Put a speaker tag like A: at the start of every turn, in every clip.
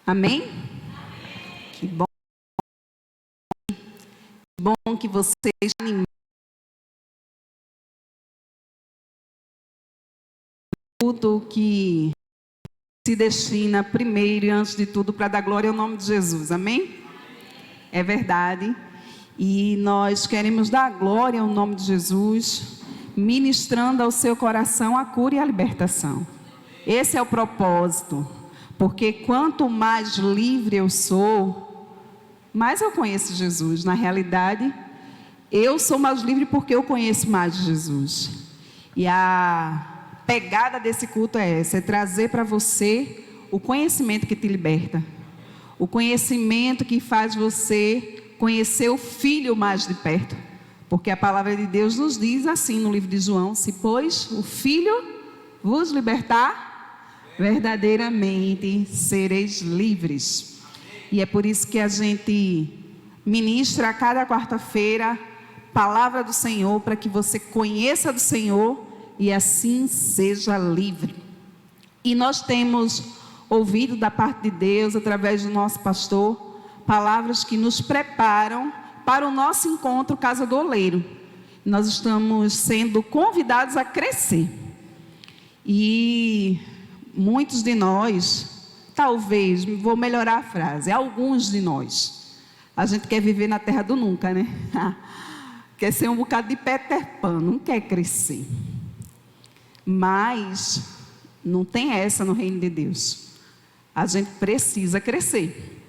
A: Amém? Que bom que você está animado. Culto que se destina primeiro e antes de tudo para dar glória ao nome de Jesus. Amém? É verdade. E nós queremos dar glória ao nome de Jesus, ministrando ao seu coração a cura e a libertação. Esse é o propósito. Porque quanto mais livre eu sou, mais eu conheço Jesus. Na realidade, eu sou mais livre porque eu conheço mais de Jesus. E a pegada desse culto é essa: é trazer para você o conhecimento que te liberta. O conhecimento que faz você conhecer o Filho mais de perto. Porque a palavra de Deus nos diz assim no livro de João: se pois o Filho vos libertar, verdadeiramente sereis livres. E é por isso que a gente ministra a cada quarta-feira palavra do Senhor, para que você conheça do Senhor e assim seja livre. E nós temos ouvido da parte de Deus, através do nosso pastor, palavras que nos preparam para o nosso encontro Casa do Oleiro. Nós estamos sendo convidados a crescer. E muitos de nós, talvez, vou melhorar a frase, alguns de nós, a gente quer viver na terra do nunca, né? Quer ser um bocado de Peter Pan, não quer crescer. Mas não tem essa no reino de Deus. A gente precisa crescer.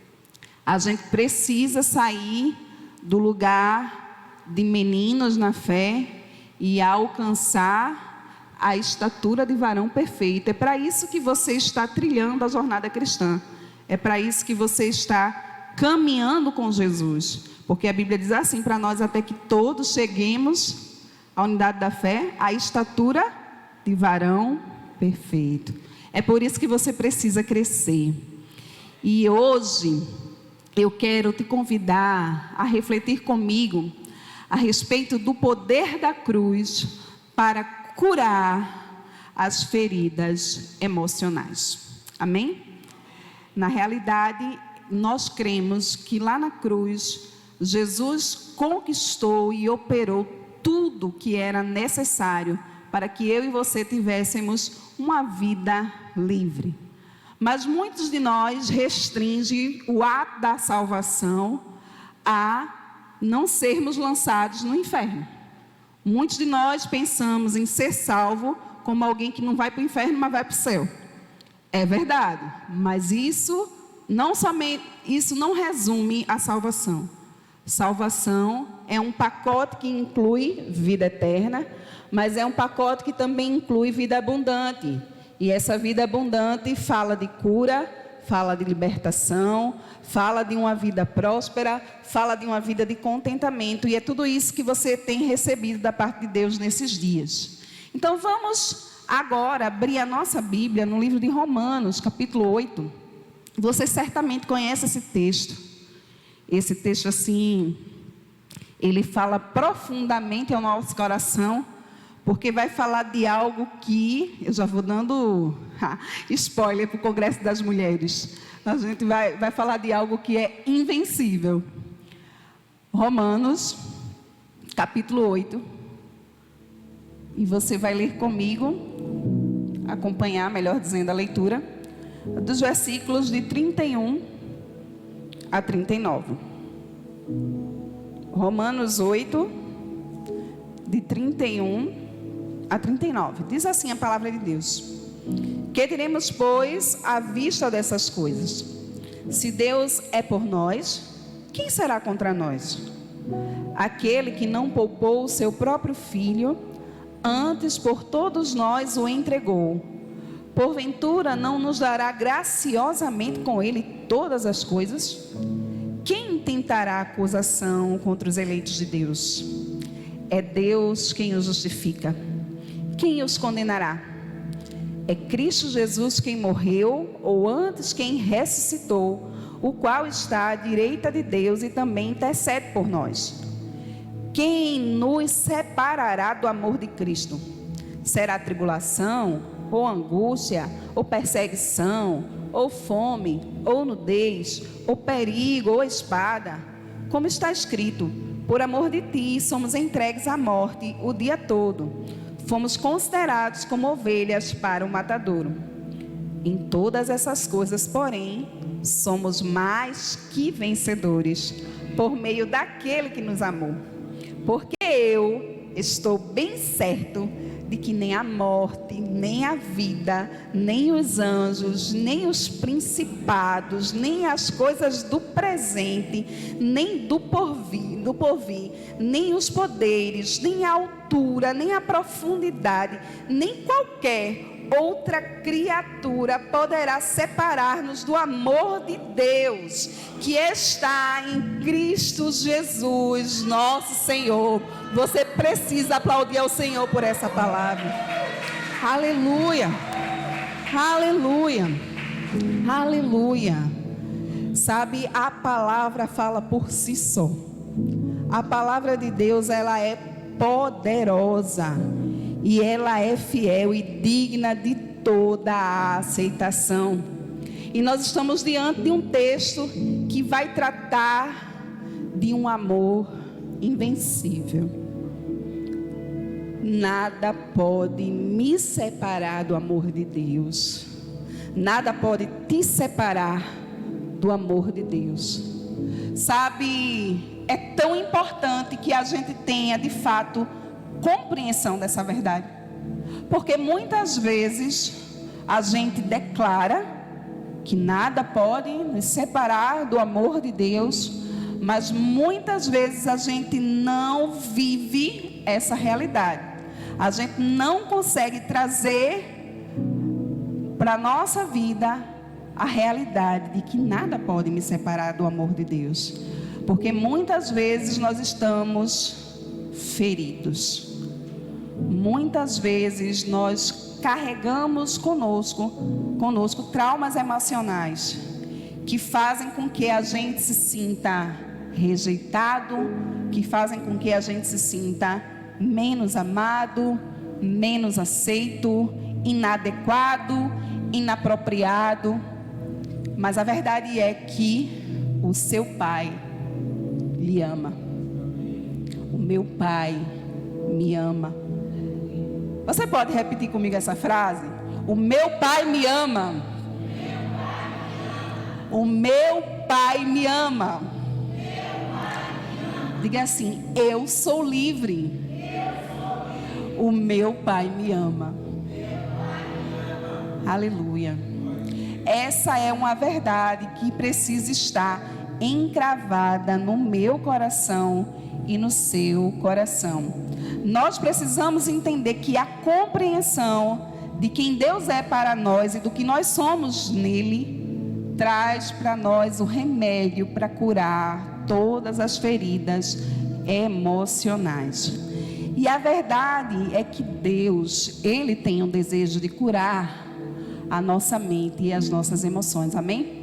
A: A gente precisa sair do lugar de meninos na fé e alcançar a estatura de varão perfeito. É para isso que você está trilhando a jornada cristã. É para isso que você está caminhando com Jesus. Porque a Bíblia diz assim para nós: até que todos cheguemos à unidade da fé, à estatura de varão perfeito. É por isso que você precisa crescer. E hoje eu quero te convidar a refletir comigo a respeito do poder da cruz para curar as feridas emocionais. Amém? Na realidade, nós cremos que lá na cruz, Jesus conquistou e operou tudo que era necessário para que eu e você tivéssemos uma vida livre. Mas muitos de nós restringem o ato da salvação a não sermos lançados no inferno. Muitos de nós pensamos em ser salvo como alguém que não vai para o inferno, mas vai para o céu. É verdade, mas isso não resume a salvação. Salvação é um pacote que inclui vida eterna, mas é um pacote que também inclui vida abundante. E essa vida abundante fala de cura, fala de libertação, fala de uma vida próspera, fala de uma vida de contentamento. E é tudo isso que você tem recebido da parte de Deus nesses dias. Então vamos agora abrir a nossa Bíblia no livro de Romanos, capítulo 8. Você certamente conhece esse texto. Esse texto assim, ele fala profundamente ao nosso coração, porque vai falar de algo que, eu já vou dando spoiler para o Congresso das Mulheres, a gente vai falar de algo que é invencível. Romanos, capítulo 8, e você vai ler comigo, acompanhar, melhor dizendo, a leitura, dos versículos de 31 a 39. Romanos 8, de 31 a 39. Diz assim a palavra de Deus: que diremos, pois, à vista dessas coisas? Se Deus é por nós, quem será contra nós? Aquele que não poupou o seu próprio filho, antes por todos nós o entregou, porventura não nos dará graciosamente com ele todas as coisas? Quem tentará acusação contra os eleitos de Deus? É Deus quem os justifica. Quem os condenará? É Cristo Jesus quem morreu, ou antes quem ressuscitou, o qual está à direita de Deus e também intercede por nós. Quem nos separará do amor de Cristo? Será tribulação, ou angústia, ou perseguição, ou fome, ou nudez, ou perigo, ou espada. Como está escrito: por amor de ti somos entregues à morte o dia todo. Fomos considerados como ovelhas para o matadouro. Em todas essas coisas, porém, somos mais que vencedores, por meio daquele que nos amou. Porque eu estou bem certo de que nem a morte, nem a vida, nem os anjos, nem os principados, nem as coisas do presente, nem do porvir, nem os poderes, nem a altura, nem a profundidade, nem qualquer outra criatura poderá separar-nos do amor de Deus que está em Cristo Jesus, nosso Senhor. Você precisa aplaudir ao Senhor por essa palavra. Aleluia, aleluia, aleluia. Sabe, a palavra fala por si só. A palavra de Deus, ela é poderosa e ela é fiel e digna de toda a aceitação. E nós estamos diante de um texto que vai tratar de um amor invencível. Nada pode me separar do amor de Deus. Nada pode te separar do amor de Deus. Sabe, é tão importante que a gente tenha de fato compreensão dessa verdade. Porque muitas vezes a gente declara que nada pode nos separar do amor de Deus, mas muitas vezes a gente não vive essa realidade. A gente não consegue trazer para a nossa vida a realidade de que nada pode me separar do amor de Deus. Porque muitas vezes nós estamos feridos. Muitas vezes nós carregamos conosco traumas emocionais que fazem com que a gente se sinta rejeitado, que fazem com que a gente se sinta menos amado, menos aceito, inadequado, inapropriado. Mas a verdade é que o seu pai lhe ama. O meu pai me ama. Você pode repetir comigo essa frase? O meu pai me ama. O meu pai me ama. Diga assim: eu sou livre. O meu pai me ama. Aleluia. Essa é uma verdade que precisa estar encravada no meu coração e no seu coração. Nós precisamos entender que a compreensão de quem Deus é para nós e do que nós somos nele traz para nós o remédio para curar todas as feridas emocionais. E a verdade é que Deus, Ele tem um desejo de curar a nossa mente e as nossas emoções, amém?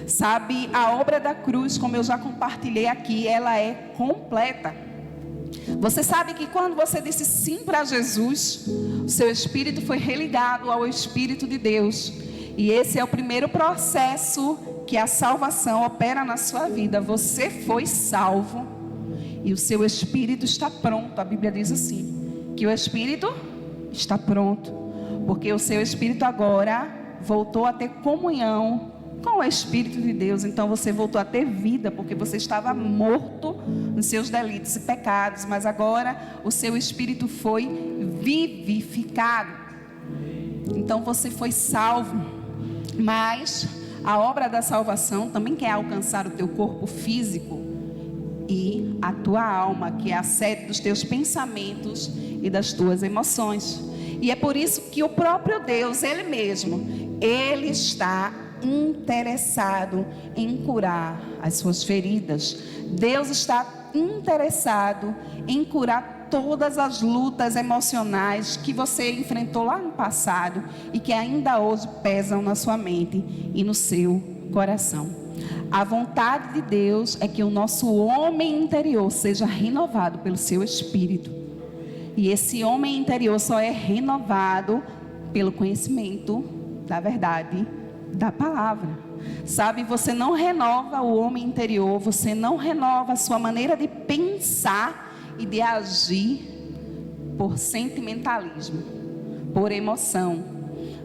A: Sabe, a obra da cruz, como eu já compartilhei aqui, ela é completa. Você sabe que quando você disse sim para Jesus, o seu espírito foi religado ao Espírito de Deus. E esse é o primeiro processo que a salvação opera na sua vida. Você foi salvo e o seu espírito está pronto. A Bíblia diz assim, que o espírito está pronto, porque o seu espírito agora voltou a ter comunhão com o Espírito de Deus. Então você voltou a ter vida, porque você estava morto nos seus delitos e pecados, mas agora o seu espírito foi vivificado. Então você foi salvo. Mas a obra da salvação também quer alcançar o teu corpo físico e a tua alma, que é a sede dos teus pensamentos e das tuas emoções. E é por isso que o próprio Deus, Ele mesmo, Ele está interessado em curar as suas feridas. Deus está interessado em curar todas as lutas emocionais que você enfrentou lá no passado e que ainda hoje pesam na sua mente e no seu coração. A vontade de Deus é que o nosso homem interior seja renovado pelo seu Espírito. E esse homem interior só é renovado pelo conhecimento da verdade da palavra. Sabe, você não renova o homem interior, você não renova a sua maneira de pensar e de agir por sentimentalismo, por emoção,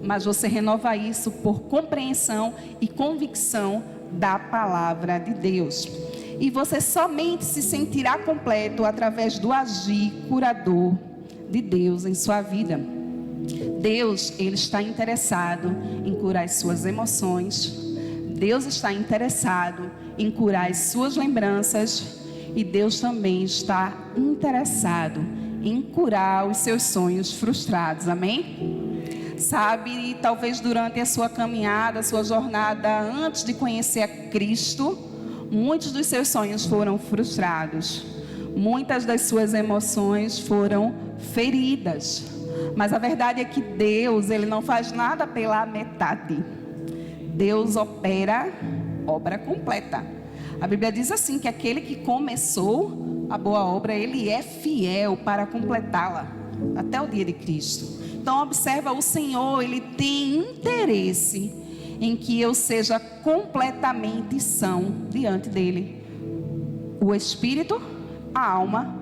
A: mas você renova isso por compreensão e convicção da palavra de Deus. E você somente se sentirá completo através do agir curador de Deus em sua vida. Deus, Ele está interessado em curar as suas emoções. Deus está interessado em curar as suas lembranças. E Deus também está interessado em curar os seus sonhos frustrados. Amém? Sabe, talvez durante a sua caminhada, a sua jornada, antes de conhecer a Cristo, muitos dos seus sonhos foram frustrados. Muitas das suas emoções foram feridas. Mas a verdade é que Deus, Ele não faz nada pela metade. Deus opera obra completa. A Bíblia diz assim, que aquele que começou a boa obra, Ele é fiel para completá-la até o dia de Cristo. Então observa, o Senhor, Ele tem interesse em que eu seja completamente são diante dEle. O espírito, a alma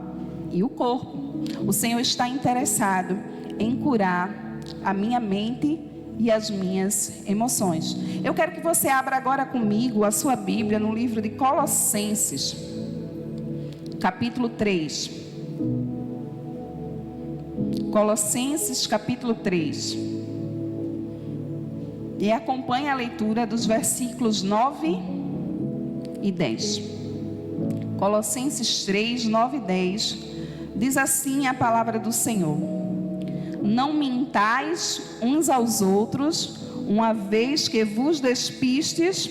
A: e o corpo. O Senhor está interessado em curar a minha mente e as minhas emoções. Eu quero que você abra agora comigo a sua Bíblia no livro de Colossenses, capítulo 3. Colossenses, capítulo 3. E acompanhe a leitura dos versículos 9 e 10. Colossenses 3, 9 e 10. Diz assim a palavra do Senhor: não mintais uns aos outros, uma vez que vos despistes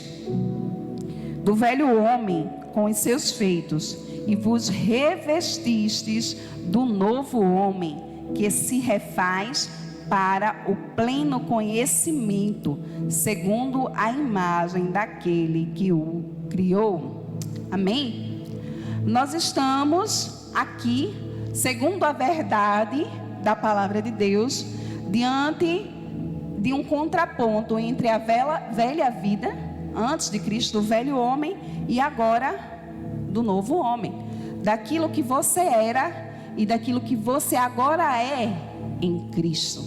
A: do velho homem com os seus feitos, e vos revestistes do novo homem, que se refaz para o pleno conhecimento, segundo a imagem daquele que o criou. Amém? Nós estamos aqui, segundo a verdade da palavra de Deus, diante de um contraponto entre a velha vida, antes de Cristo, do velho homem, e agora do novo homem, daquilo que você era e daquilo que você agora é em Cristo.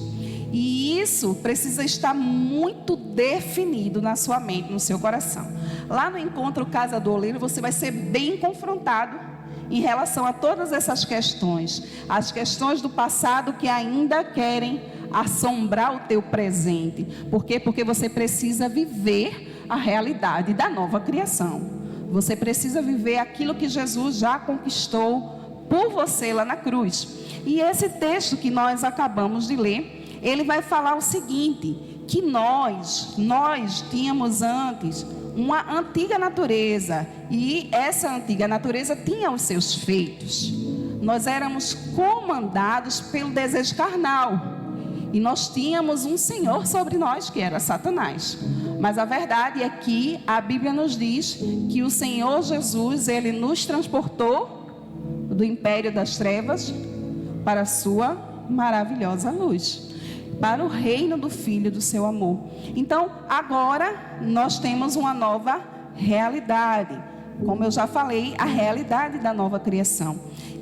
A: E isso precisa estar muito definido na sua mente, no seu coração. Lá no encontro Casa do Oleiro, você vai ser bem confrontado em relação a todas essas questões, as questões do passado que ainda querem assombrar o teu presente. Por quê? Porque você precisa viver a realidade da nova criação. Você precisa viver aquilo que Jesus já conquistou por você lá na cruz. E esse texto que nós acabamos de ler, ele vai falar o seguinte, que nós tínhamos antes uma antiga natureza, e essa antiga natureza tinha os seus feitos. Nós éramos comandados pelo desejo carnal, e nós tínhamos um senhor sobre nós, que era Satanás. Mas a verdade é que a Bíblia nos diz que o Senhor Jesus, Ele nos transportou do império das trevas para a sua maravilhosa luz, para o reino do Filho do seu amor. Então, agora nós temos uma nova realidade. Como eu já falei, a realidade da nova criação.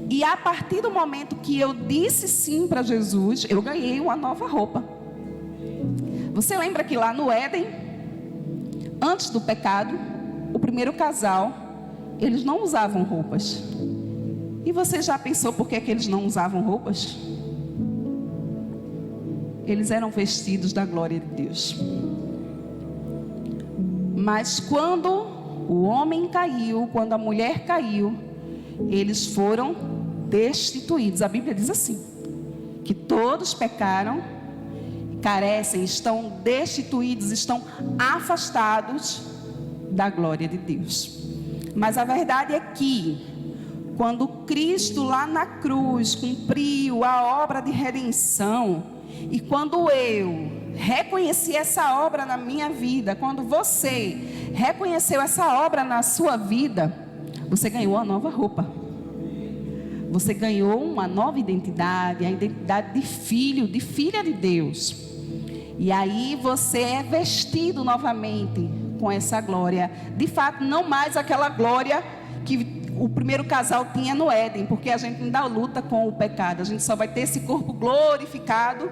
A: E a partir do momento que eu disse sim para Jesus, eu ganhei uma nova roupa. Você lembra que lá no Éden, antes do pecado, o primeiro casal, eles não usavam roupas. E você já pensou por que eles não usavam roupas? Eles eram vestidos da glória de Deus. Mas quando o homem caiu, quando a mulher caiu, eles foram destituídos. A Bíblia diz assim, que todos pecaram, carecem, estão destituídos, estão afastados da glória de Deus. Mas a verdade é que, quando Cristo lá na cruz cumpriu a obra de redenção, e quando eu reconheci essa obra na minha vida, quando você reconheceu essa obra na sua vida, você ganhou uma nova roupa. Você ganhou uma nova identidade, a identidade de filho, de filha de Deus. E aí você é vestido novamente com essa glória. De fato, não mais aquela glória que o primeiro casal tinha no Éden, porque a gente ainda luta com o pecado. A gente só vai ter esse corpo glorificado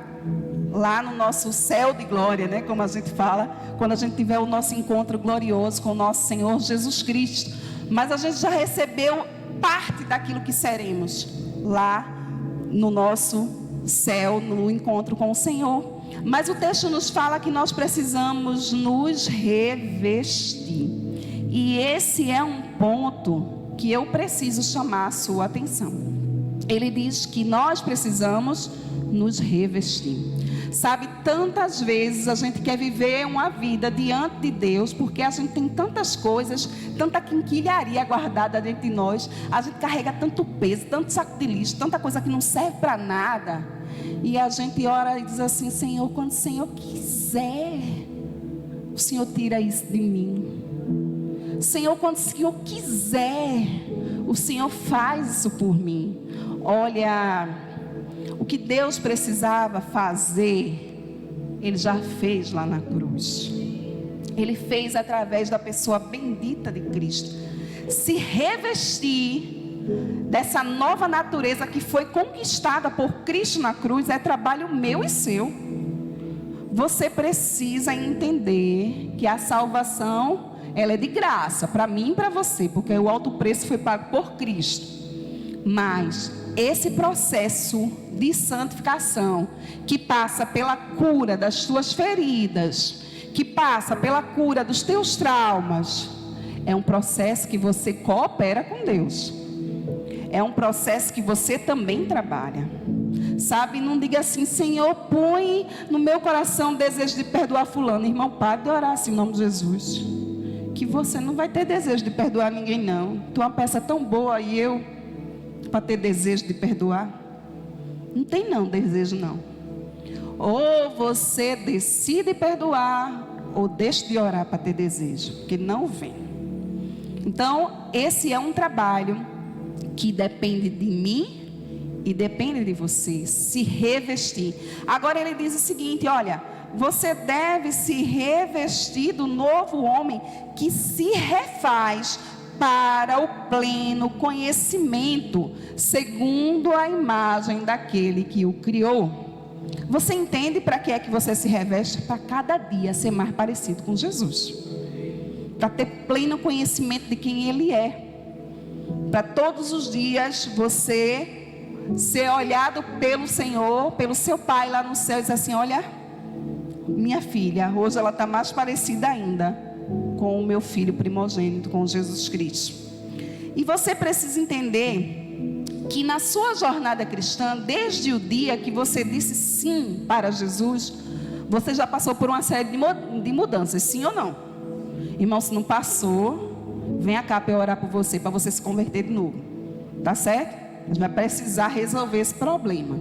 A: lá no nosso céu de glória, né? Como a gente fala, quando a gente tiver o nosso encontro glorioso com o nosso Senhor Jesus Cristo. Mas a gente já recebeu parte daquilo que seremos lá no nosso céu, no encontro com o Senhor. Mas o texto nos fala que nós precisamos nos revestir. E esse é um ponto que eu preciso chamar a sua atenção. Ele diz que nós precisamos nos revestir. Sabe, tantas vezes a gente quer viver uma vida diante de Deus, porque a gente tem tantas coisas, tanta quinquilharia guardada dentro de nós, a gente carrega tanto peso, tanto saco de lixo, tanta coisa que não serve para nada, e a gente ora e diz assim: Senhor, quando o Senhor quiser, o Senhor tira isso de mim. Senhor, quando o Senhor quiser, o Senhor faz isso por mim. Olha, o que Deus precisava fazer, Ele já fez lá na cruz. Ele fez através da pessoa bendita de Cristo. Se revestir dessa nova natureza que foi conquistada por Cristo na cruz é trabalho meu e seu. Você precisa entender que a salvação, ela é de graça, para mim e para você, porque o alto preço foi pago por Cristo. Mas esse processo de santificação, que passa pela cura das tuas feridas, que passa pela cura dos teus traumas, é um processo que você coopera com Deus. É um processo que você também trabalha. Sabe, não diga assim: Senhor, põe no meu coração o desejo de perdoar fulano. Irmão, pare de orar assim em nome de Jesus, que você não vai ter desejo de perdoar ninguém não. Tu é uma peça tão boa e eu para ter desejo de perdoar? Não tem não, desejo não. Ou você decide perdoar, ou deixa de orar para ter desejo, porque não vem. Então, esse é um trabalho que depende de mim e depende de você, se revestir. Agora ele diz o seguinte: olha, você deve se revestir do novo homem que se refaz para o pleno conhecimento, segundo a imagem daquele que o criou. Você entende para que é que você se reveste? Para cada dia ser mais parecido com Jesus, para ter pleno conhecimento de quem Ele é, para todos os dias você ser olhado pelo Senhor, pelo seu Pai lá no céu, e dizer assim: olha, minha filha, hoje ela está mais parecida ainda com o meu filho primogênito, com Jesus Cristo. E você precisa entender que na sua jornada cristã, desde o dia que você disse sim para Jesus, você já passou por uma série de mudanças, sim ou não? Irmão, se não passou, venha cá para eu orar por você, para você se converter de novo, tá certo? A gente vai precisar resolver esse problema.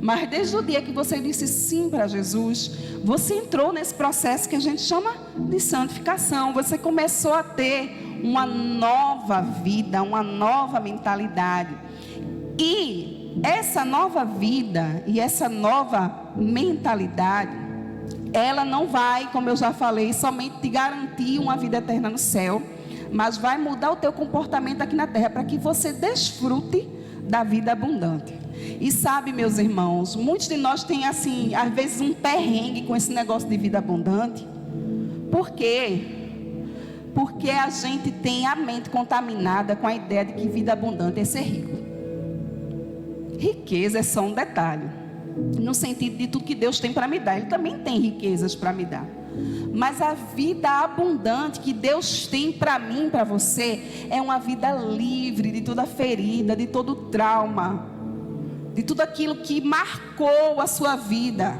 A: Mas desde o dia que você disse sim para Jesus, você entrou nesse processo que a gente chama de santificação. Você começou a ter uma nova vida, uma nova mentalidade. E essa nova vida e essa nova mentalidade, ela não vai, como eu já falei, somente te garantir uma vida eterna no céu, mas vai mudar o teu comportamento aqui na terra, para que você desfrute da vida abundante. E sabe, meus irmãos, muitos de nós têm assim, às vezes um perrengue com esse negócio de vida abundante. Por quê? Porque a gente tem a mente contaminada com a ideia de que vida abundante é ser rico. Riqueza é só um detalhe, no sentido de tudo que Deus tem para me dar. Ele também tem riquezas para me dar. Mas a vida abundante que Deus tem para mim e para você é uma vida livre de toda ferida, de todo trauma, de tudo aquilo que marcou a sua vida,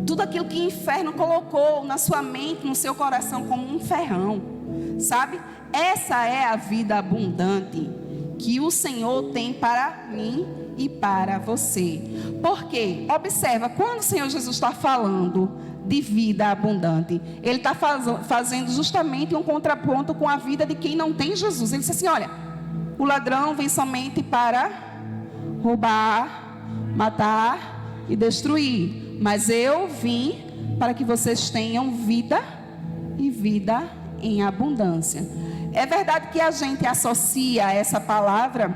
A: tudo aquilo que o inferno colocou na sua mente, no seu coração como um ferrão, sabe? Essa é a vida abundante que o Senhor tem para mim e para você. Porque, observa, quando o Senhor Jesus está falando de vida abundante, Ele está fazendo justamente um contraponto com a vida de quem não tem Jesus. Ele disse assim: olha, o ladrão vem somente para roubar, matar e destruir, mas eu vim para que vocês tenham vida e vida em abundância. É verdade que a gente associa essa palavra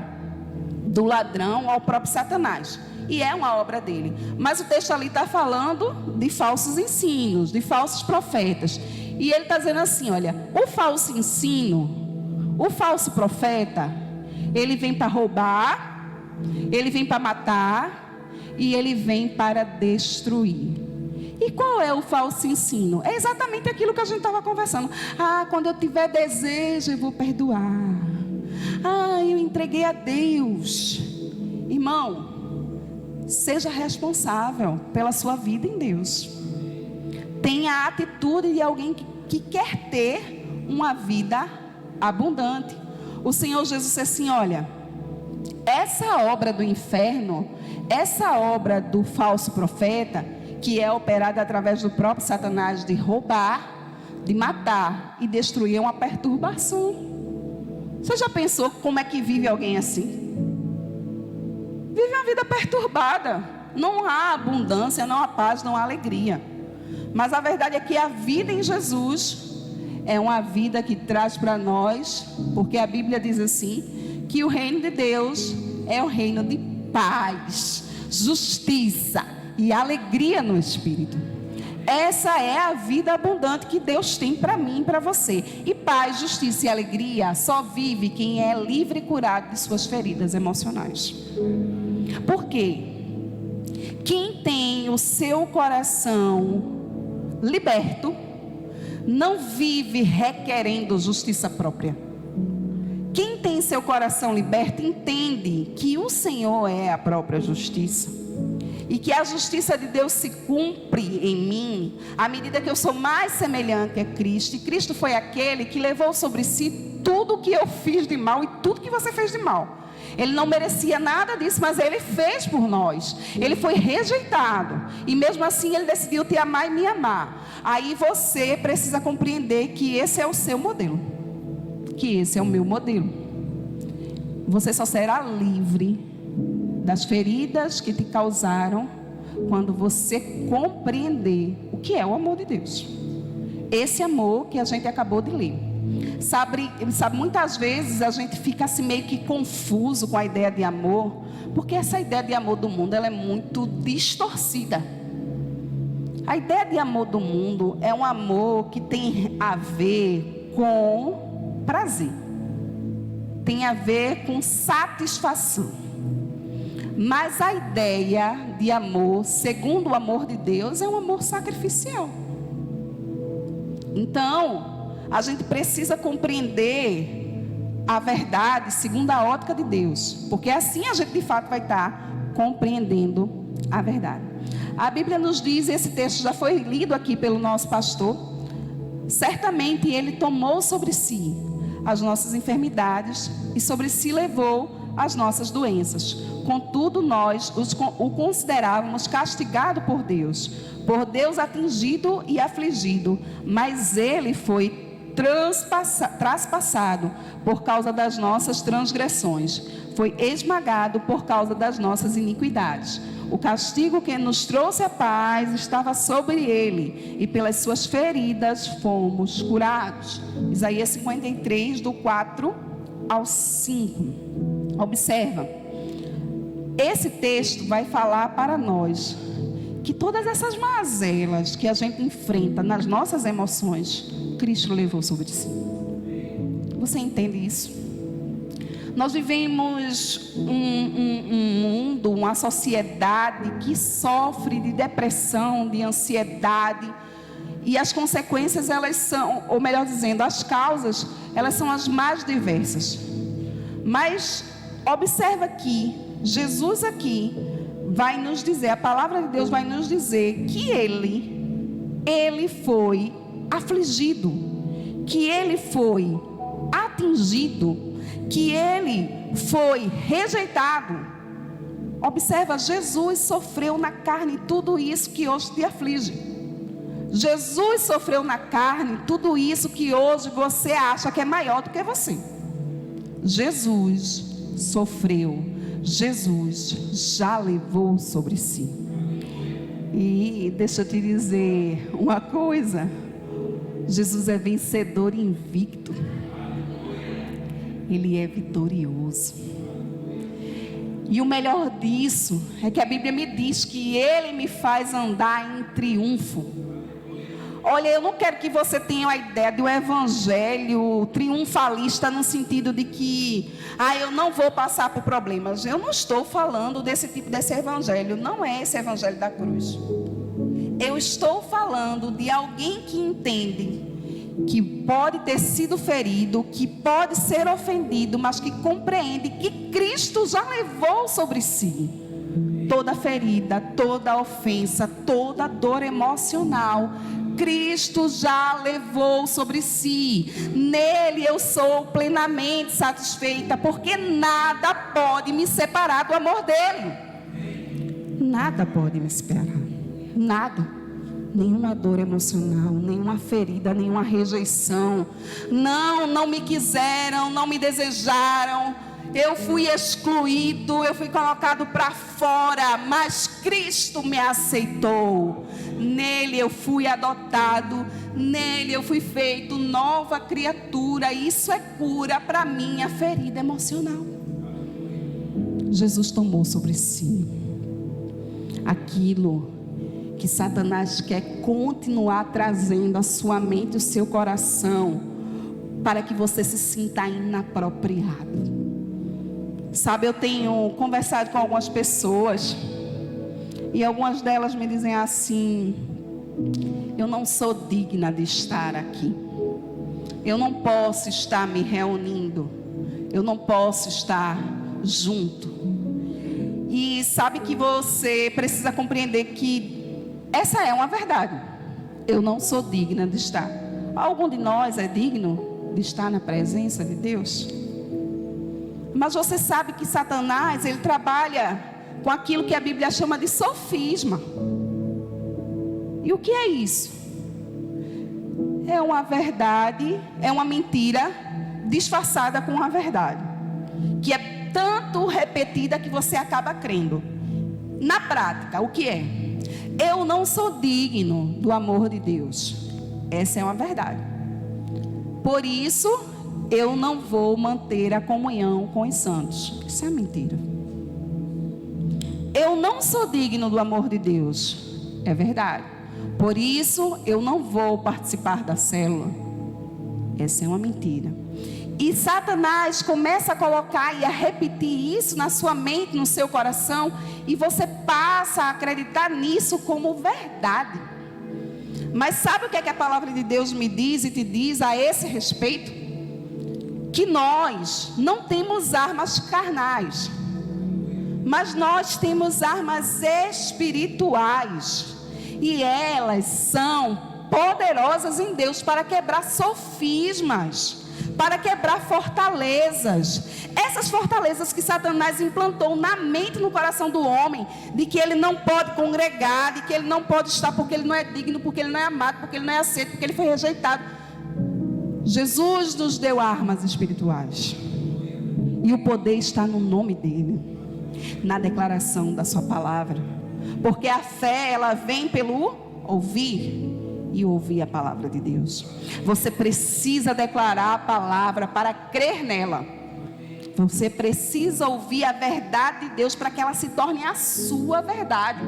A: do ladrão ao próprio Satanás, e é uma obra dele, mas o texto ali está falando de falsos ensinos, de falsos profetas, e ele está dizendo assim, olha, o falso ensino, o falso profeta, ele vem para roubar, ele vem para matar, e ele vem para destruir. E qual é o falso ensino? É exatamente aquilo que a gente estava conversando. Ah, quando eu tiver desejo, eu vou perdoar. Ah, eu entreguei a Deus. Irmão, seja responsável pela sua vida em Deus. Tenha a atitude de alguém que quer ter uma vida abundante. O Senhor Jesus disse assim, olha, essa obra do inferno, essa obra do falso profeta, que é operada através do próprio Satanás, de roubar, de matar e destruir, é uma perturbação. Você já pensou como é que vive alguém assim? Vive uma vida perturbada. Não há abundância, não há paz, não há alegria. Mas a verdade é que a vida em Jesus é uma vida que traz para nós, porque a Bíblia diz assim, que o reino de Deus é o reino de paz, justiça e alegria no Espírito. Essa é a vida abundante que Deus tem para mim e para você. E paz, justiça e alegria só vive quem é livre e curado de suas feridas emocionais. Por quê? Quem tem o seu coração liberto não vive requerendo justiça própria. Quem tem seu coração liberto entende que o Senhor é a própria justiça. E que a justiça de Deus se cumpre em mim, à medida que eu sou mais semelhante a Cristo. E Cristo foi aquele que levou sobre si tudo o que eu fiz de mal e tudo que você fez de mal. Ele não merecia nada disso, mas Ele fez por nós. Ele foi rejeitado. E mesmo assim Ele decidiu te amar e me amar. Aí você precisa compreender que esse é o seu modelo. Que esse é o meu modelo. Você só será livre das feridas que te causaram quando você compreender o que é o amor de Deus. Esse amor que a gente acabou de ler. Sabe, muitas vezes a gente fica assim meio que confuso com a ideia de amor, porque essa ideia de amor do mundo, ela é muito distorcida. A ideia de amor do mundo é um amor que tem a ver com prazer, tem a ver com satisfação. Mas a ideia de amor, segundo o amor de Deus, é um amor sacrificial. Então, a gente precisa compreender a verdade segundo a ótica de Deus, porque assim a gente de fato vai estar compreendendo a verdade. A Bíblia nos diz, esse texto já foi lido aqui pelo nosso pastor, certamente Ele tomou sobre si as nossas enfermidades e sobre si levou as nossas doenças. Contudo, nós o considerávamos castigado por Deus atingido e afligido, mas Ele foi traspassado por causa das nossas transgressões, foi esmagado por causa das nossas iniquidades. O castigo que nos trouxe a paz estava sobre Ele, e pelas suas feridas fomos curados. Isaías 53, do 4 ao 5. Observa, esse texto vai falar para nós que todas essas mazelas que a gente enfrenta nas nossas emoções, Cristo levou sobre si. Você entende isso? Nós vivemos um mundo, uma sociedade que sofre de depressão, de ansiedade, e as consequências, elas são, ou melhor dizendo, as causas, elas são as mais diversas. Mas observa que Jesus aqui vai nos dizer, a palavra de Deus vai nos dizer que ele foi afligido, que ele foi atingido, que ele foi rejeitado. Observa, Jesus sofreu na carne tudo isso que hoje te aflige. Jesus sofreu na carne tudo isso que hoje você acha que é maior do que você. Jesus sofreu, Jesus já levou sobre si. E deixa eu te dizer uma coisa: Jesus é vencedor invicto. Ele é vitorioso. E o melhor disso é que a Bíblia me diz que Ele me faz andar em triunfo. Olha, eu não quero que você tenha a ideia de um evangelho triunfalista no sentido de que eu não vou passar por problemas. Eu não estou falando desse tipo desse evangelho. Não é esse evangelho da cruz. Eu estou falando de alguém que entende que pode ter sido ferido, que pode ser ofendido, mas que compreende que Cristo já levou sobre si toda ferida, toda ofensa, toda dor emocional. Cristo já levou sobre si. Nele eu sou plenamente satisfeita, porque nada pode me separar do amor dele. Nada pode me separar. Nada. Nenhuma dor emocional, nenhuma ferida, nenhuma rejeição. Não me quiseram, não me desejaram. Eu fui excluído, eu fui colocado para fora, mas Cristo me aceitou. Nele eu fui adotado, nele eu fui feito nova criatura. Isso é cura para minha ferida emocional. Jesus tomou sobre si aquilo que Satanás quer continuar trazendo à sua mente, o seu coração, para que você se sinta inapropriado. Sabe, eu tenho conversado com algumas pessoas e algumas delas me dizem assim: eu não sou digna de estar aqui, eu não posso estar me reunindo, eu não posso estar junto. E sabe que você precisa compreender que essa é uma verdade. Eu não sou digna de estar. Algum de nós é digno de estar na presença de Deus? Mas você sabe que Satanás, ele trabalha com aquilo que a Bíblia chama de sofisma. E o que é isso? É uma verdade, é uma mentira disfarçada com uma verdade, que é tanto repetida que você acaba crendo. Na prática, o que é? Eu não sou digno do amor de Deus. Essa é uma verdade. Por isso, eu não vou manter a comunhão com os santos. Isso é mentira. Eu não sou digno do amor de Deus. É verdade. Por isso, eu não vou participar da célula. Essa é uma mentira. E Satanás começa a colocar e a repetir isso na sua mente, no seu coração, e você passa a acreditar nisso como verdade. Mas sabe o que é que a palavra de Deus me diz e te diz a esse respeito? Que nós não temos armas carnais, mas nós temos armas espirituais, e elas são poderosas em Deus para quebrar sofismas, para quebrar fortalezas. Essas fortalezas que Satanás implantou na mente e no coração do homem, de que ele não pode congregar, de que ele não pode estar porque ele não é digno, porque ele não é amado, porque ele não é aceito, porque ele foi rejeitado. Jesus nos deu armas espirituais, e o poder está no nome dele, na declaração da sua palavra. Porque a fé, ela vem pelo ouvir, e ouvir a palavra de Deus. Você precisa declarar a palavra para crer nela. Você precisa ouvir a verdade de Deus para que ela se torne a sua verdade.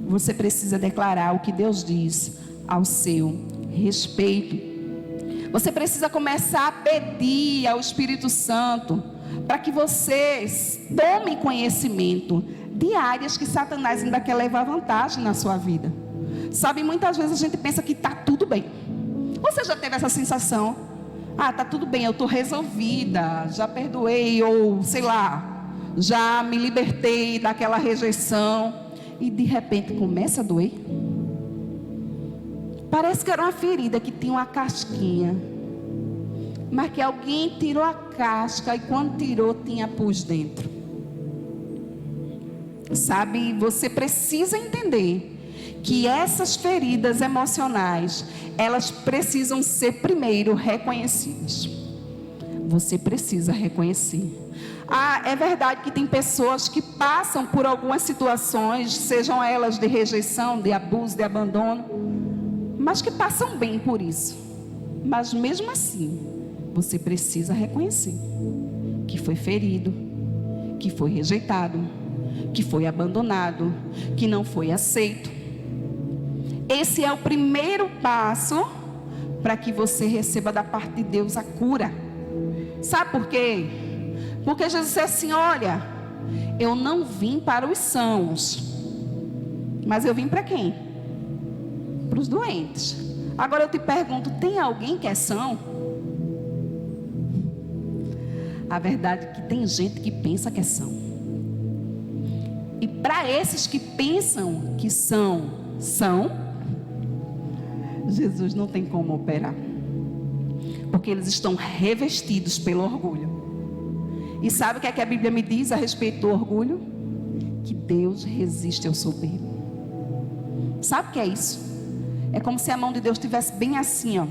A: Você precisa declarar o que Deus diz ao seu respeito. Você precisa começar a pedir ao Espírito Santo para que você tome conhecimento de áreas que Satanás ainda quer levar vantagem na sua vida. Sabe, muitas vezes a gente pensa que está tudo bem. Você já teve essa sensação? Está tudo bem, eu estou resolvida, já perdoei, ou sei lá, já me libertei daquela rejeição. E de repente começa a doer. Parece que era uma ferida que tinha uma casquinha, mas que alguém tirou a casca, e quando tirou tinha pus dentro. Sabe, você precisa entender que essas feridas emocionais, elas precisam ser primeiro reconhecidas. você precisa reconhecer. É verdade que tem pessoas que passam por algumas situações, sejam elas de rejeição, de abuso, de abandono, mas que passam bem por isso. Mas mesmo assim, você precisa reconhecer que foi ferido, que foi rejeitado, que foi abandonado, que não foi aceito. Esse é o primeiro passo para que você receba da parte de Deus a cura. Sabe por quê? Porque Jesus disse assim: olha, eu não vim para os sãos, mas eu vim para quem? Para os doentes. Agora eu te pergunto, tem alguém que é são? A verdade é que tem gente que pensa que é são. E para esses que pensam que são, Jesus não tem como operar. Porque eles estão revestidos pelo orgulho. E sabe o que é que a Bíblia me diz a respeito do orgulho? Que Deus resiste ao soberbo. Sabe o que é isso? É como se a mão de Deus estivesse bem assim, ó,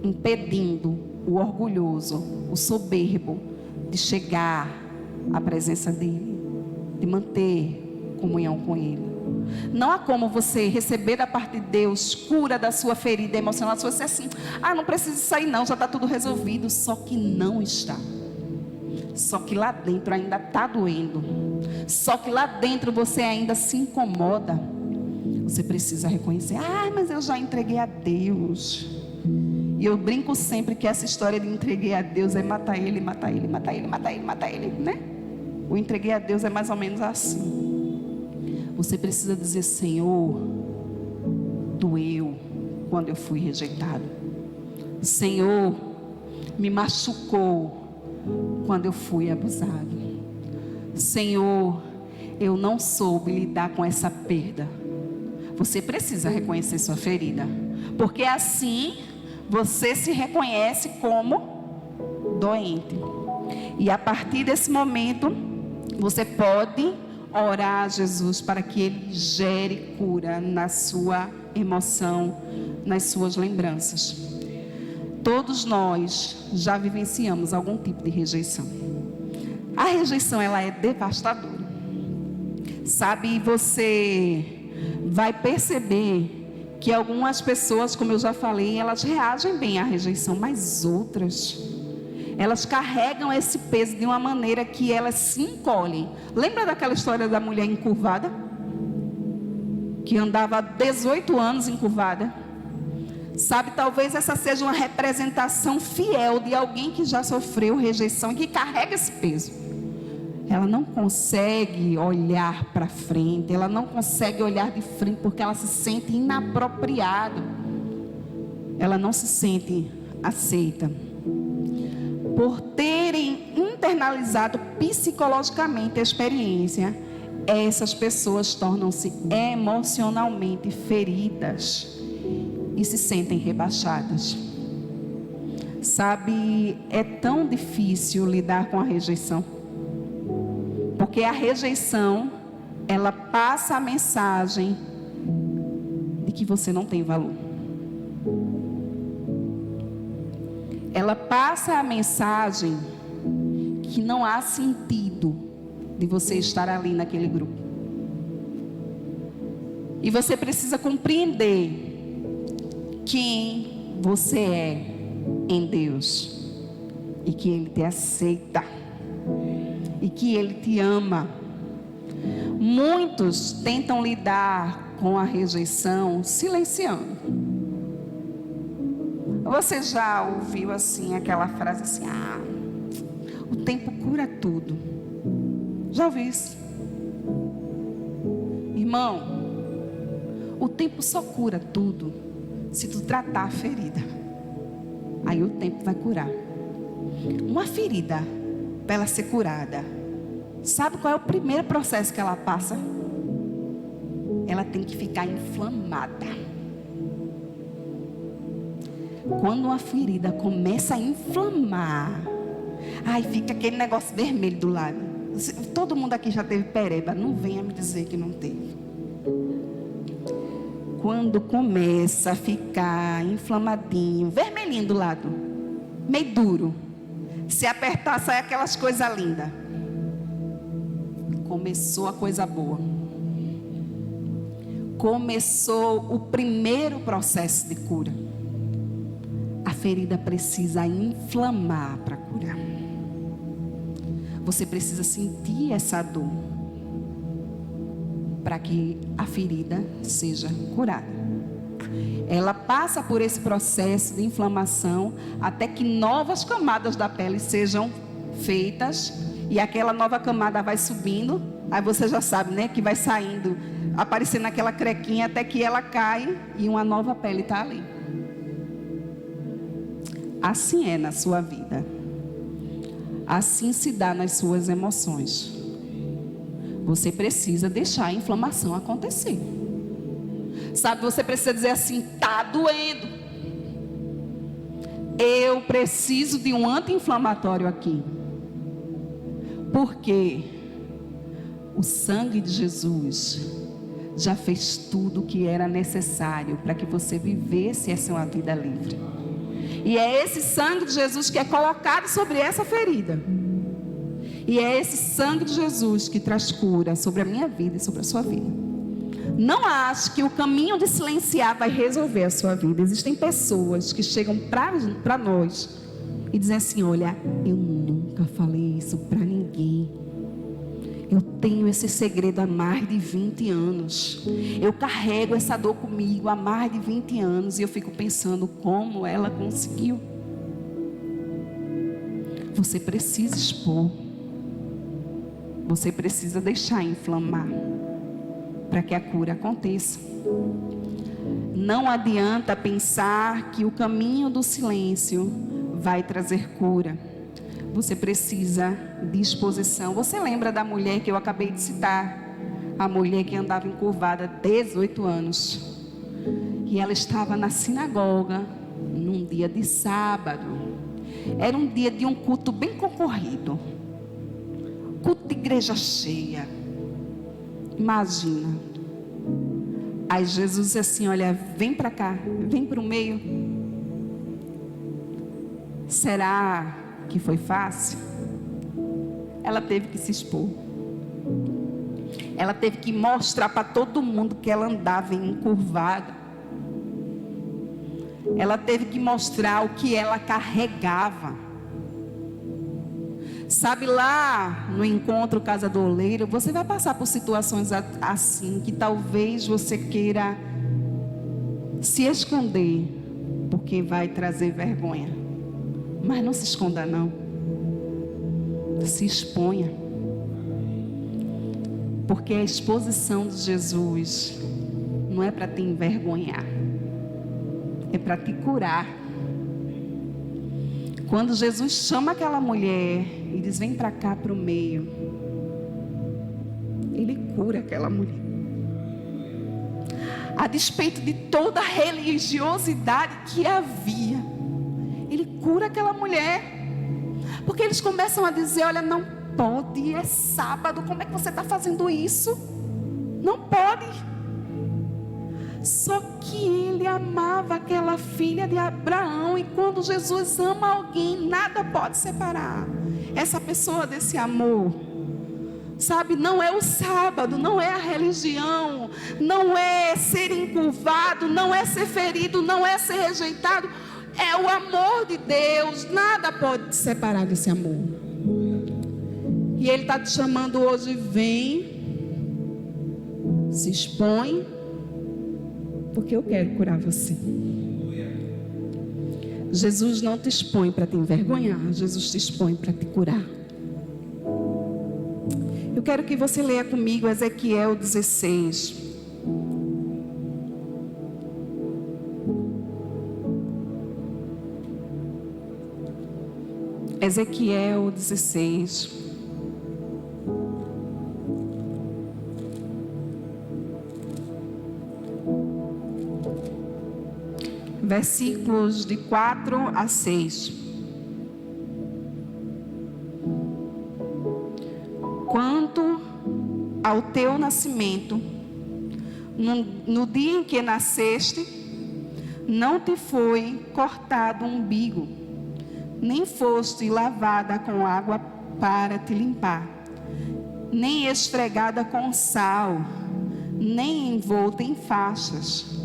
A: impedindo o orgulhoso, o soberbo, de chegar à presença dele, de manter comunhão com ele. Não há como você receber da parte de Deus cura da sua ferida emocional. Se você assim, não precisa sair não, já está tudo resolvido. Só que não está. Só que lá dentro ainda está doendo. Só que lá dentro você ainda se incomoda. Você precisa reconhecer: mas eu já entreguei a Deus. E eu brinco sempre que essa história de entreguei a Deus é matar ele, matar ele, matar ele, matar ele, matar ele, né? O entreguei a Deus é mais ou menos assim. Você precisa dizer: Senhor, doeu quando eu fui rejeitado. Senhor, me machucou quando eu fui abusado. Senhor, eu não soube lidar com essa perda. Você precisa reconhecer sua ferida, porque assim você se reconhece como doente. E a partir desse momento, você pode orar a Jesus para que Ele gere cura na sua emoção, nas suas lembranças. Todos nós já vivenciamos algum tipo de rejeição. A rejeição, ela é devastadora. Sabe, você vai perceber que algumas pessoas, como eu já falei, elas reagem bem à rejeição, mas outras, elas carregam esse peso de uma maneira que elas se encolhem. Lembra daquela história da mulher encurvada? Que andava 18 anos encurvada. Sabe, talvez essa seja uma representação fiel de alguém que já sofreu rejeição e que carrega esse peso. Ela não consegue olhar para frente, ela não consegue olhar de frente porque ela se sente inapropriada. Ela não se sente aceita. Por terem internalizado psicologicamente a experiência, essas pessoas tornam-se emocionalmente feridas e se sentem rebaixadas. Sabe, é tão difícil lidar com a rejeição, porque a rejeição, ela passa a mensagem de que você não tem valor. Ela passa a mensagem que não há sentido de você estar ali naquele grupo. E você precisa compreender quem você é em Deus. E que Ele te aceita. E que Ele te ama. Muitos tentam lidar com a rejeição silenciando. Você já ouviu assim aquela frase assim: o tempo cura tudo. Já ouviu isso? Irmão, o tempo só cura tudo se tu tratar a ferida. Aí o tempo vai curar. Uma ferida, para ela ser curada, sabe qual é o primeiro processo que ela passa? Ela tem que ficar inflamada. Quando uma ferida começa a inflamar, aí fica aquele negócio vermelho do lado. Todo mundo aqui já teve pereba, não venha me dizer que não teve. Quando começa a ficar inflamadinho, vermelhinho do lado, meio duro, Se apertar, sai aquelas coisas lindas. Começou a coisa boa. Começou o primeiro processo de cura. A ferida precisa inflamar para curar. Você precisa sentir essa dor para que a ferida seja curada. Ela passa por esse processo de inflamação até que novas camadas da pele sejam feitas, e aquela nova camada vai subindo. Aí você já sabe, né, que vai saindo, aparecendo aquela crequinha até que ela cai e uma nova pele está ali. Assim é na sua vida. Assim se dá nas suas emoções. Você precisa deixar a inflamação acontecer. Sabe, você precisa dizer assim: está doendo. Eu preciso de um anti-inflamatório aqui. Porque o sangue de Jesus já fez tudo o que era necessário para que você vivesse essa uma vida livre. E é esse sangue de Jesus que é colocado sobre essa ferida. E é esse sangue de Jesus que traz cura sobre a minha vida e sobre a sua vida. Não ache que o caminho de silenciar vai resolver a sua vida. Existem pessoas que chegam para nós e dizem assim: olha, eu nunca falei isso para ninguém. Eu tenho esse segredo há mais de 20 anos. Eu carrego essa dor comigo há mais de 20 anos. E eu fico pensando como ela conseguiu. Você precisa expor. Você precisa deixar inflamar para que a cura aconteça. Não adianta pensar que o caminho do silêncio vai trazer cura. Você precisa de exposição. Você lembra da mulher que eu acabei de citar? A mulher que andava encurvada há 18 anos. E ela estava na sinagoga num dia de sábado. Era um dia de um culto bem concorrido. Culto de igreja cheia. Imagina. Aí Jesus disse assim: olha, vem para cá, vem para o meio. Será que foi fácil? Ela teve que se expor. Ela teve que mostrar para todo mundo que ela andava encurvada. Ela teve que mostrar o que ela carregava. Sabe, lá no encontro Casa do Oleiro, você vai passar por situações assim, que talvez você queira se esconder, porque vai trazer vergonha. Mas não se esconda não. Se exponha. Porque a exposição de Jesus não é para te envergonhar, é para te curar. Quando Jesus chama aquela mulher e diz: vem para cá para o meio, Ele cura aquela mulher. A despeito de toda a religiosidade que havia, Ele cura aquela mulher. Porque eles começam a dizer: olha, não pode, é sábado, como é que você está fazendo isso? Não pode. Só que ele amava aquela filha de Abraão. E quando Jesus ama alguém, nada pode separar essa pessoa desse amor. Sabe, não é o sábado, não é a religião, não é ser encurvado, não é ser ferido, não é ser rejeitado. É o amor de Deus. Nada pode te separar desse amor. E Ele está te chamando hoje: vem, se expõe, porque eu quero curar você. Jesus não te expõe para te envergonhar. Jesus te expõe para te curar. Eu quero que você leia comigo Ezequiel 16. Ezequiel 16. Versículos de 4 a 6. Quanto ao teu nascimento, no dia em que nasceste, não te foi cortado o umbigo, nem foste lavada com água para te limpar, nem esfregada com sal, nem envolta em faixas.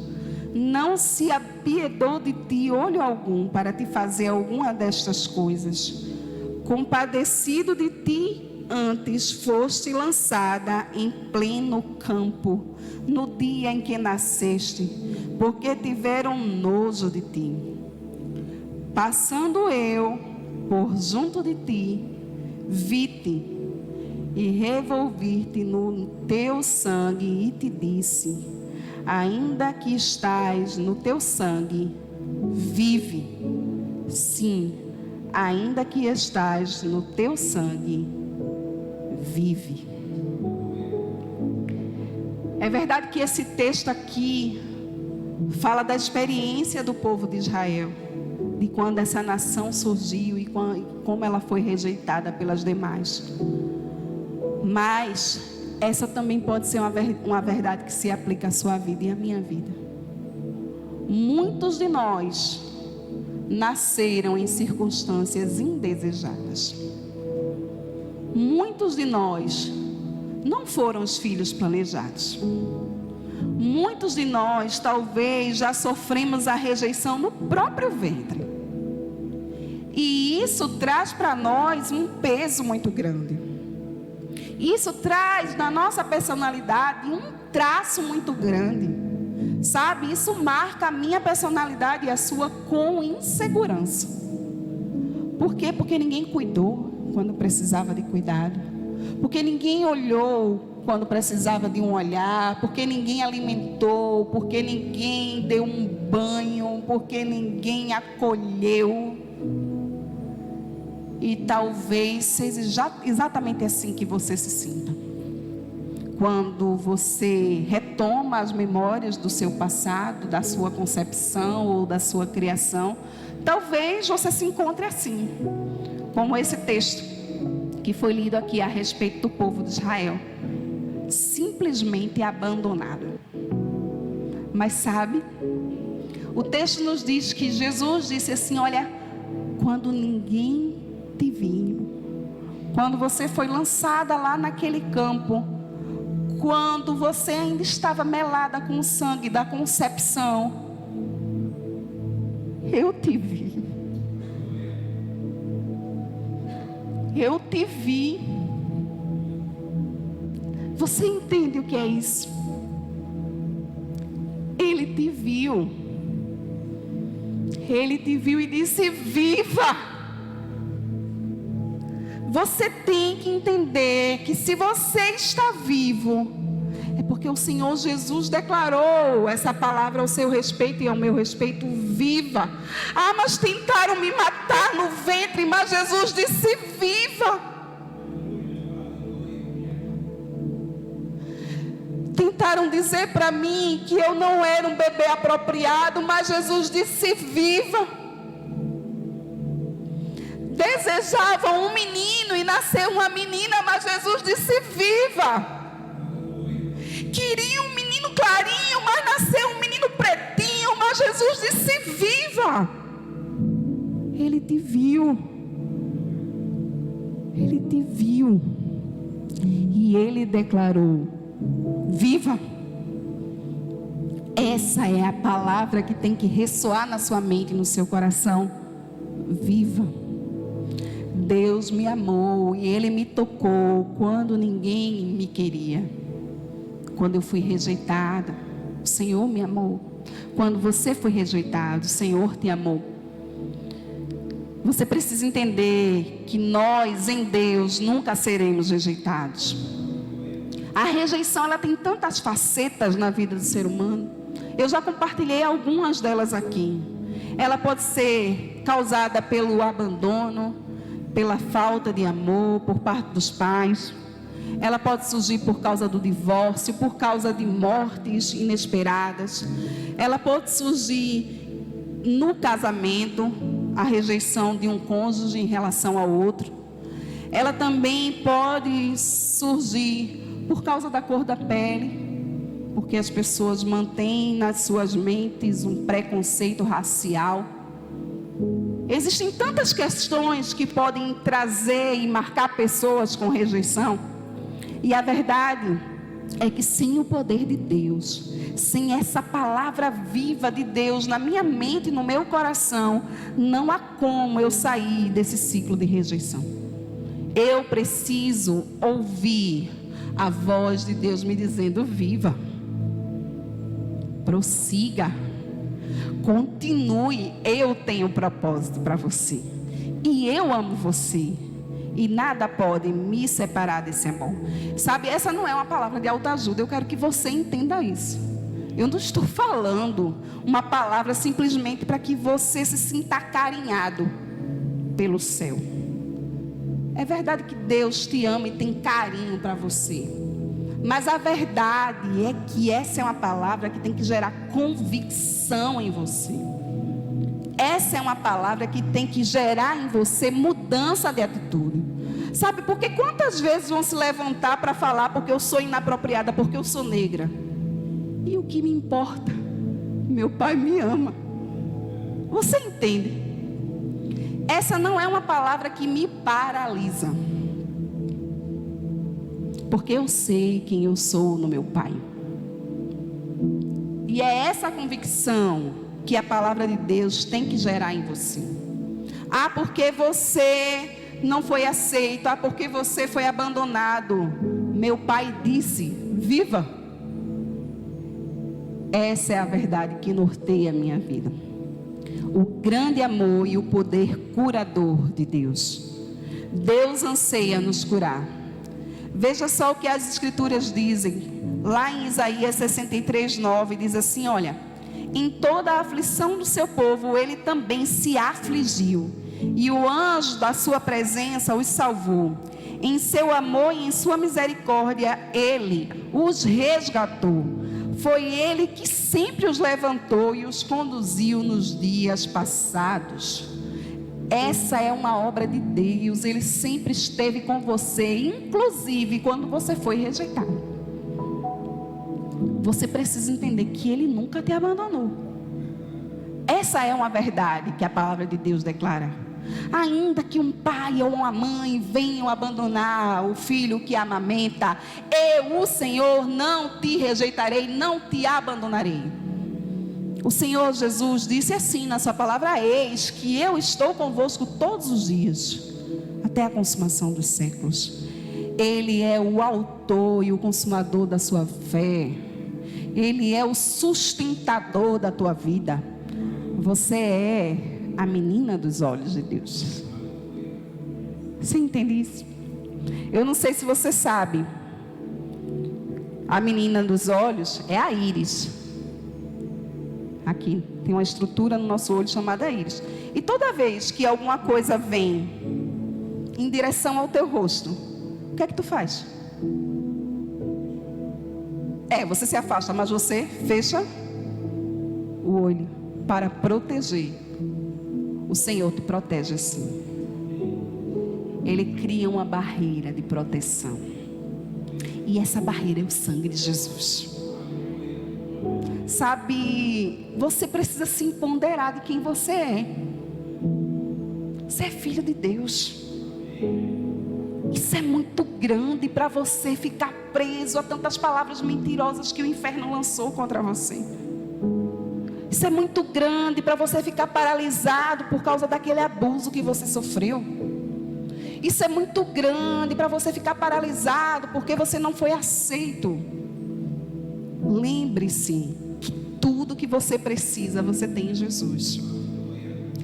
A: Não se apiedou de ti olho algum para te fazer alguma destas coisas. Compadecido de ti, antes foste lançada em pleno campo, no dia em que nasceste, porque tiveram nojo de ti. Passando eu por junto de ti, vi-te e revolvi-te no teu sangue e te disse: ainda que estás no teu sangue, vive. Sim, ainda que estás no teu sangue, vive. É verdade que esse texto aqui fala da experiência do povo de Israel, de quando essa nação surgiu e como ela foi rejeitada pelas demais. Mas essa também pode ser uma verdade que se aplica à sua vida e à minha vida. Muitos de nós nasceram em circunstâncias indesejadas. Muitos de nós não foram os filhos planejados. Muitos de nós talvez já sofremos a rejeição no próprio ventre. E isso traz para nós um peso muito grande. Isso traz na nossa personalidade um traço muito grande. Sabe, isso marca a minha personalidade e a sua com insegurança. Por quê? Porque ninguém cuidou quando precisava de cuidado. Porque ninguém olhou quando precisava de um olhar. Porque ninguém alimentou. Porque ninguém deu um banho. Porque ninguém acolheu. E talvez seja exatamente assim que você se sinta. Quando você retoma as memórias do seu passado, da sua concepção ou da sua criação, talvez você se encontre assim, como esse texto que foi lido aqui a respeito do povo de Israel, simplesmente abandonado. Mas sabe, o texto nos diz que Jesus disse assim: olha, quando ninguém te viu, quando você foi lançada lá naquele campo, quando você ainda estava melada com o sangue da concepção, eu te vi. Eu te vi. Você entende o que é isso? Ele te viu. Ele te viu e disse: viva! Você tem que entender que se você está vivo, é porque o Senhor Jesus declarou essa palavra ao seu respeito e ao meu respeito: viva. Ah, mas tentaram me matar no ventre, mas Jesus disse: viva. Tentaram dizer para mim que eu não era um bebê apropriado, mas Jesus disse: viva. Desejavam um menino e nasceu uma menina, mas Jesus disse: viva. Queriam um menino clarinho, mas nasceu um menino pretinho, mas Jesus disse: viva. Ele te viu. Ele te viu. E ele declarou: viva. Essa é a palavra que tem que ressoar na sua mente e no seu coração: viva. Deus me amou e Ele me tocou quando ninguém me queria. Quando eu fui rejeitada, o Senhor me amou. Quando você foi rejeitado, o Senhor te amou. Você precisa entender que nós em Deus nunca seremos rejeitados. A rejeição, ela tem tantas facetas na vida do ser humano. Eu já compartilhei algumas delas aqui. Ela pode ser causada pelo abandono, pela falta de amor por parte dos pais. Ela pode surgir por causa do divórcio, por causa de mortes inesperadas. Ela pode surgir no casamento, a rejeição de um cônjuge em relação ao outro. Ela também pode surgir por causa da cor da pele, porque as pessoas mantêm nas suas mentes um preconceito racial. Existem tantas questões que podem trazer e marcar pessoas com rejeição. E a verdade é que sem o poder de Deus, sem essa palavra viva de Deus na minha mente e no meu coração, não há como eu sair desse ciclo de rejeição. Eu preciso ouvir a voz de Deus me dizendo: viva, prossiga, continue, eu tenho um propósito para você, e eu amo você, e nada pode me separar desse amor. Sabe, essa não é uma palavra de autoajuda, eu quero que você entenda isso. Eu não estou falando uma palavra simplesmente para que você se sinta acarinhado pelo céu. É verdade que Deus te ama e tem carinho para você, mas a verdade é que essa é uma palavra que tem que gerar convicção em você. Essa é uma palavra que tem que gerar em você mudança de atitude. Sabe, porque quantas vezes vão se levantar para falar porque eu sou inapropriada, porque eu sou negra? E o que me importa? Meu pai me ama. Você entende? Essa não é uma palavra que me paralisa, porque eu sei quem eu sou no meu pai. E é essa convicção que a palavra de Deus tem que gerar em você. Ah, porque você não foi aceito. Ah, porque você foi abandonado. Meu pai disse: viva. Essa é a verdade que norteia a minha vida. O grande amor e o poder curador de Deus. Deus anseia nos curar. Veja só o que as escrituras dizem. Lá em Isaías 63:9 diz assim: olha, em toda a aflição do seu povo ele também se afligiu, e o anjo da sua presença os salvou. Em seu amor e em sua misericórdia ele os resgatou. Foi ele que sempre os levantou e os conduziu nos dias passados. Essa é uma obra de Deus. Ele sempre esteve com você, inclusive quando você foi rejeitado. Você precisa entender que Ele nunca te abandonou. Essa é uma verdade que a palavra de Deus declara. Ainda que um pai ou uma mãe venham abandonar o filho que amamenta, eu, o Senhor, não te rejeitarei, não te abandonarei. O Senhor Jesus disse assim na sua palavra: eis que eu estou convosco todos os dias, até a consumação dos séculos. Ele é o autor e o consumador da sua fé. Ele é o sustentador da tua vida. Você é a menina dos olhos de Deus. Você entende isso? Eu não sei se você sabe, a menina dos olhos é a íris. Aqui tem uma estrutura no nosso olho chamada íris. E toda vez que alguma coisa vem em direção ao teu rosto, o que é que tu faz? Você se afasta, mas você fecha o olho para proteger. O Senhor te protege assim. Ele cria uma barreira de proteção. E essa barreira é o sangue de Jesus. Sabe, você precisa se empoderar de quem você é. Você é filho de Deus. Isso é muito grande para você ficar preso a tantas palavras mentirosas que o inferno lançou contra você. Isso é muito grande para você ficar paralisado por causa daquele abuso que você sofreu. Isso é muito grande para você ficar paralisado porque você não foi aceito. Lembre-se que tudo que você precisa, você tem em Jesus.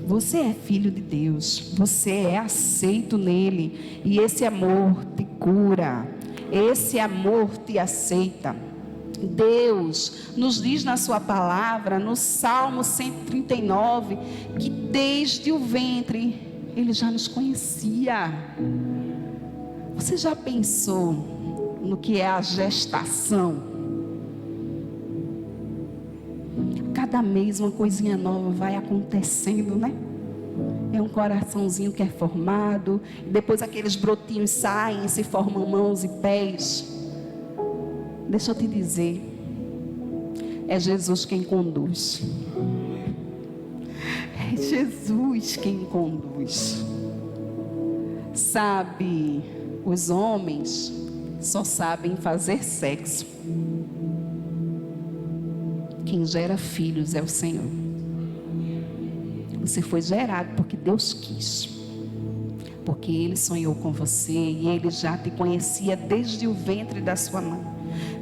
A: Você é filho de Deus, você é aceito nele, e esse amor te cura, esse amor te aceita. Deus nos diz na sua palavra, no Salmo 139, que desde o ventre Ele já nos conhecia. Você já pensou no que é a gestação? Cada mês uma coisinha nova vai acontecendo, né? É um coraçãozinho que é formado, depois aqueles brotinhos saem, se formam mãos e pés. Deixa eu te dizer, é Jesus quem conduz. É Jesus Jesus quem conduz. Sabe, os homens só sabem fazer sexo. Quem gera filhos é o Senhor. Você foi gerado porque Deus quis, porque Ele sonhou com você e Ele já te conhecia desde o ventre da sua mãe.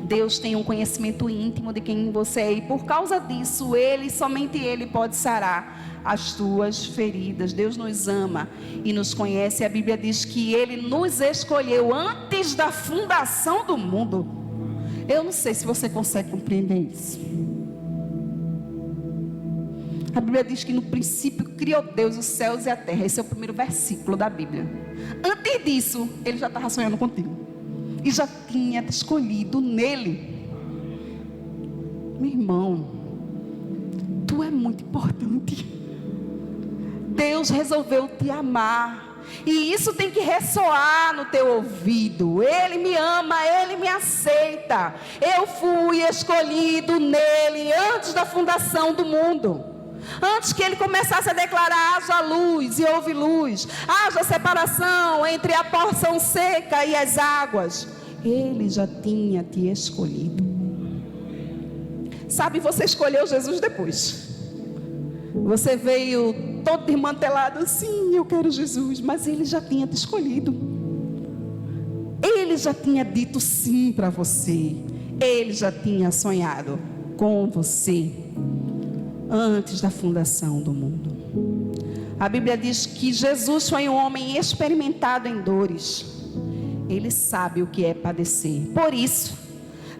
A: Deus tem um conhecimento íntimo de quem você é, e por causa disso, Ele, somente Ele pode sarar as tuas feridas. Deus nos ama e nos conhece. A Bíblia diz que Ele nos escolheu antes da fundação do mundo. Eu não sei se você consegue compreender isso. A Bíblia diz que no princípio criou Deus os céus e a terra. Esse é o primeiro versículo da Bíblia. Antes disso, Ele já estava sonhando contigo e já tinha te escolhido nele. Meu irmão, tu é muito importante. Deus resolveu te amar, e isso tem que ressoar no teu ouvido. Ele me ama, Ele me aceita. Eu fui escolhido nele antes da fundação do mundo. Antes que Ele começasse a declarar: haja luz, e houve luz. Haja separação entre a porção seca e as águas. Ele já tinha te escolhido. Sabe, você escolheu Jesus depois. Você veio todo desmantelado. Sim, eu quero Jesus. Mas Ele já tinha te escolhido. Ele já tinha dito sim para você. Ele já tinha sonhado com você antes da fundação do mundo. A Bíblia diz que Jesus foi um homem experimentado em dores. Ele sabe o que é padecer. Por isso,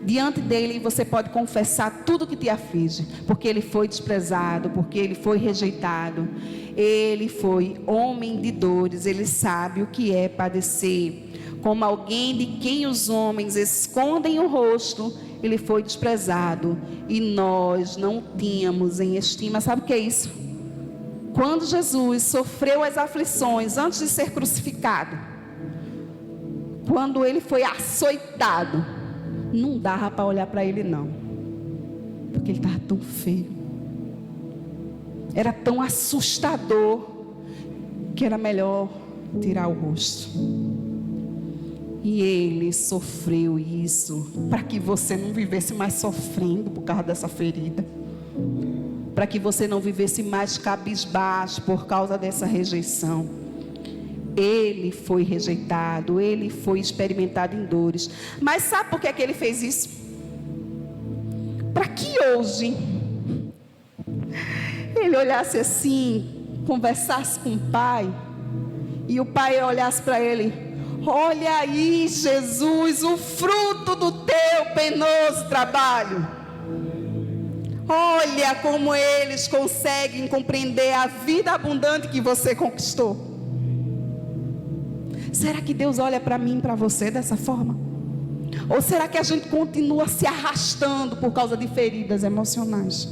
A: diante dele você pode confessar tudo que te aflige, porque Ele foi desprezado, porque Ele foi rejeitado. Ele foi homem de dores. Ele sabe o que é padecer. Como alguém de quem os homens escondem o rosto, Ele foi desprezado e nós não tínhamos em estima. Sabe o que é isso? Quando Jesus sofreu as aflições antes de ser crucificado, quando Ele foi açoitado, não dava para olhar para Ele não, porque Ele estava tão feio, era tão assustador, que era melhor tirar o rosto. E Ele sofreu isso para que você não vivesse mais sofrendo por causa dessa ferida, para que você não vivesse mais cabisbaixo por causa dessa rejeição. Ele foi rejeitado, Ele foi experimentado em dores. Mas sabe por que é que Ele fez isso? Para que hoje Ele olhasse assim, conversasse com o Pai, e o Pai olhasse para Ele: olha aí, Jesus, o fruto do teu penoso trabalho. Olha como eles conseguem compreender a vida abundante que você conquistou. Será que Deus olha para mim e para você dessa forma? Ou será que a gente continua se arrastando por causa de feridas emocionais?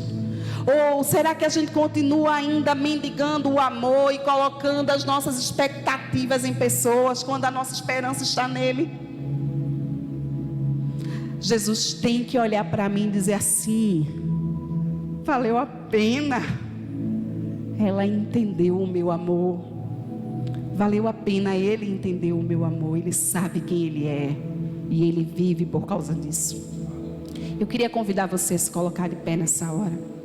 A: Ou será que a gente continua ainda mendigando o amor e colocando as nossas expectativas em pessoas, quando a nossa esperança está nele? Jesus tem que olhar para mim e dizer assim: valeu a pena. Ela entendeu o meu amor. Valeu a pena, Ele entendeu o meu amor. Ele sabe quem Ele é, e Ele vive por causa disso. Eu queria convidar você a se colocar de pé nessa hora.